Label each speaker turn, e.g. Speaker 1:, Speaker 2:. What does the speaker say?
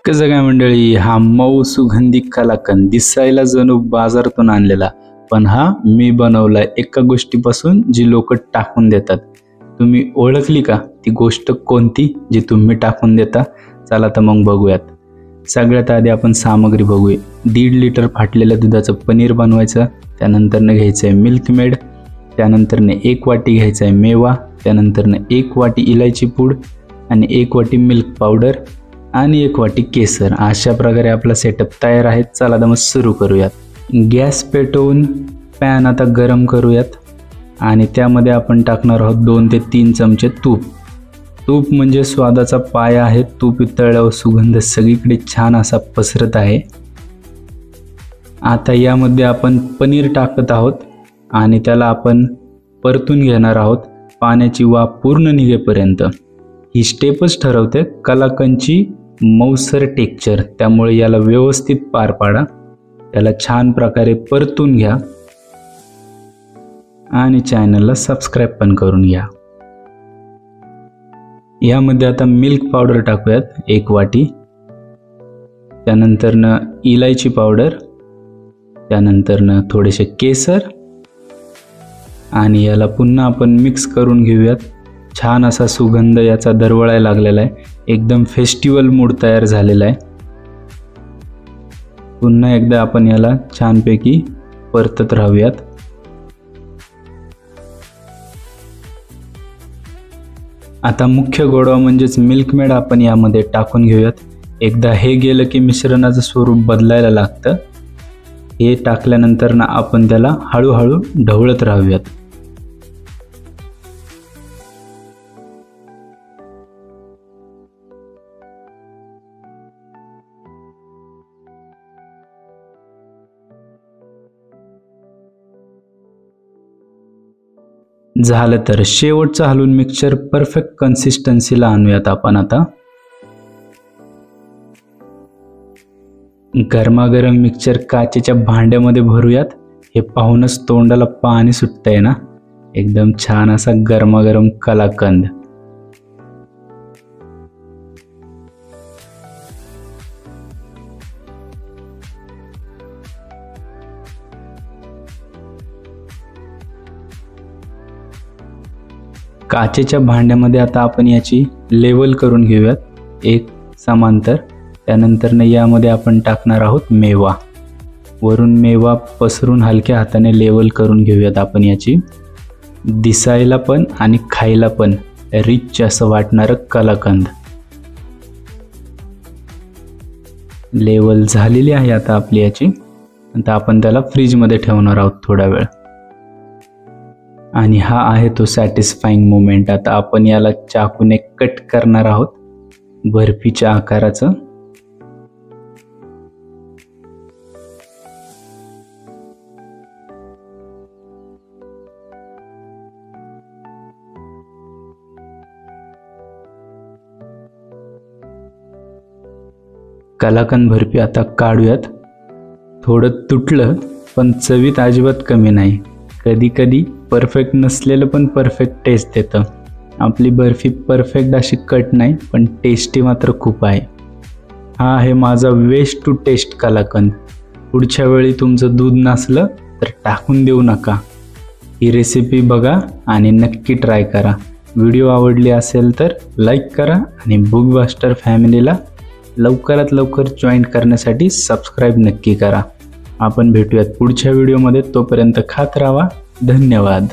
Speaker 1: कसं काय मंडळी, हा मऊ सुगंधी कलाकंद दिसायला जणू बाजारातून आणलेला, पण हा मी बनवलाय एका गोष्टीपासून जी लोक टाकून देतात. तुम्ही ओळखली का ती गोष्ट कोणती जी तुम्ही टाकून देता? चला तर मग बघूयात. सगळ्यात आधी आपण सामग्री बघूया. 1.5 लिटर फाटलेल्या दुधाचं पनीर बनवायचं. त्यानंतरनं घ्यायचं आहे मिल्कमेड. त्यानंतरनं 1 वाटी घ्यायचा आहे मेवा. त्यानंतरनं 1 वाटी इलायची पूड आणि 1 वाटी मिल्क पावडर आणि 1 वाटी केसर. अशा प्रकारे आपला सेटअप तयार आहे. चला तर मग सुरू करूयात. गॅस पेटवून पॅन आता गरम करूयात आणि त्यामध्ये आपण टाकणार आहोत 2 ते 3 चमचे तूप. तूप म्हणजे स्वादाचा पाया आहे. तूप वितळल्यावर सुगंध सगळीकडे छान असा पसरत आहे. आता यामध्ये आपण पनीर टाकत आहोत आणि त्याला आपण परतून घेणार आहोत पाण्याची वाफ पूर्ण निघेपर्यंत. ही स्टेपच ठरवते कलाकंदची मऊसर टेक्स्चर. त्यामुळे याला व्यवस्थित पार पाडा. त्याला छान प्रकारे परतून घ्या आणि चॅनलला सबस्क्राईब पण करून घ्या. यामध्ये आता मिल्क पावडर टाकूयात 1 वाटी. त्यानंतरनं इलायची पावडर. त्यानंतरनं थोडेसे केसर आणि याला पुन्हा आपण मिक्स करून घेऊयात. छान असा सुगंध याचा दरवळायला लागलेला आहे. एकदम फेस्टिवल मूड तयार झालेला आहे. पुन्हा एकदा आपण याला छानपैकी परतत राहूयात. आता मुख्य गोडवा म्हणजेच मिल्कमेड आपण यामध्ये टाकून घेऊयात. एकदा हे गेलं की मिश्रणाचं स्वरूप बदलायला लागतं. हे टाकल्यानंतर ना आपण त्याला हळूहळू ढवळत राहूयात. झालं तर शेवटचं हलवून मिक्सचर परफेक्ट कन्सिस्टन्सीला आणूयात आपण. आता गरमागरम मिक्सचर काचेच्या भांड्यामध्ये भरूयात. हे पाहूनच तोंडाला पाणी सुटतंय ना. एकदम छान असा गरमागरम कलाकंद. काचेच्या भांड्यामध्ये आता आपण याची लेवल करून घेऊयात एक समांतर. त्यानंतरनं यामध्ये आपण टाकणार आहोत मेवा. वरून मेवा पसरून हलक्या हाताने लेवल करून घेऊयात आपण याची. दिसायला पण आणि खायला पण रिच असं वाटणारं कलाकंद. लेवल झालेली आहे आता आपली याची. आता आपण त्याला फ्रीजमध्ये ठेवणार आहोत थोडा वेळ. आणि हा आहे तो सॅटिस्फाईंग मोमेंट. आता आपण याला चाकूने कट करणार आहोत बर्फीच्या आकाराचं. कलाकंद बर्फी आता काढूयात. थोडं तुटलं पण चवीत अजिबात कमी नाही. कधी कधी परफेक्ट नसलेलं पण परफेक्ट टेस्ट देतं. आपली बर्फी परफेक्ट अशी कट नाही पण टेस्टी मात्र खूप आहे. हा आहे माझा वेस्ट टू टेस्ट कलाकंद. पुढच्या वेळी तुमचं दूध नसलं तर टाकून देऊ नका. ही रेसिपी बघा आणि नक्की ट्राय करा. व्हिडिओ आवडली असेल तर लाईक करा आणि बुकबस्टर फॅमिलीला लवकरात लवकर जॉईन करण्यासाठी सबस्क्राईब नक्की करा. आपण भेटूयात पुढच्या व्हिडिओमध्ये. तोपर्यंत खात राहा. धन्यवाद.